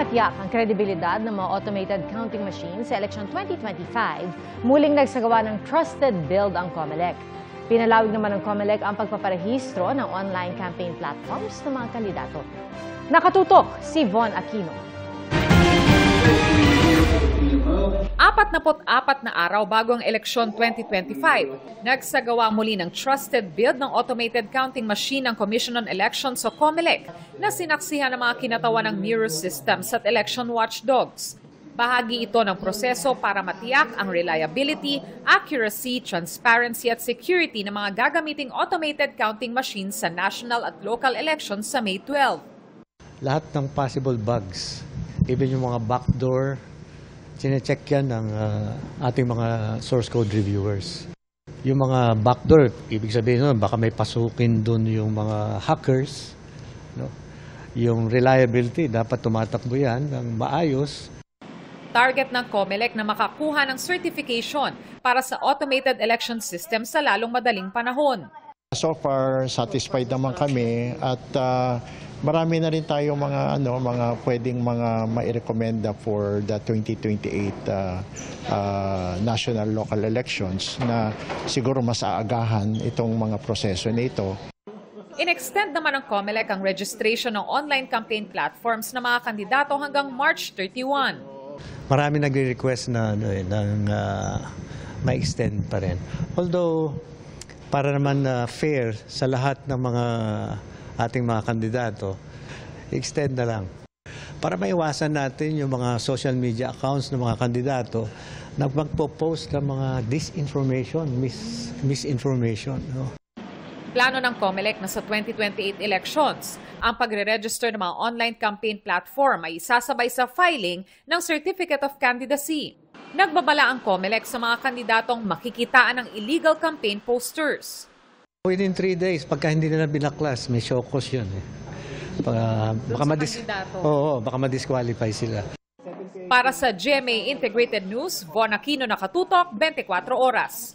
matiyak ang kredibilidad ng mga automated counting machines sa election 2025, muling nagsagawa ng trusted build ang COMELEC. Pinalawig naman ng COMELEC ang pagpaparehistro ng online campaign platforms ng mga kandidato. Nakatutok si Von Aquino. 44 na araw bago ang eleksyon 2025, nagsagawa muli ng trusted build ng automated counting machine ng Commission on Elections o COMELEC na sinaksihan ng mga kinatawan ng Mirror Systems at election watchdogs. Bahagi ito ng proseso para matiyak ang reliability, accuracy, transparency at security ng mga gagamiting automated counting machines sa national at local elections sa May 12. Lahat ng possible bugs, even yung mga backdoor, sinecheck yan ng ating mga source code reviewers. Yung mga backdoor, ibig sabihin nun, baka may pasukin dun yung mga hackers. No? Yung reliability, dapat tumatakbo yan ng maayos. Target ng COMELEC na makakuha ng certification para sa automated election system sa lalong madaling panahon. So far, satisfied naman kami at marami na rin tayong mga pwedeng mga mairekomenda for the 2028 national local elections na siguro mas aagahan itong mga proseso na ito. In-extend naman ng COMELEC ang registration ng online campaign platforms ng mga kandidato hanggang March 31. Marami nagre-request na ma-extend pa rin. Although, para naman fair sa lahat ng mga ating mga kandidato, extend na lang. Para maiwasan natin yung mga social media accounts ng mga kandidato na magpo-post ng mga disinformation, misinformation. No? Plano ng COMELEC na sa 2028 elections, ang pagre-register ng mga online campaign platform ay isasabay sa filing ng Certificate of Candidacy. Nagbabala ang COMELEC sa mga kandidatong makikitaan ng illegal campaign posters. Within 3 days, pagka hindi nila binaklas, may show cause yun. Baka ma-disqualify sila. Para sa GMA Integrated News, Von Aquino, Nakatutok, 24 Oras.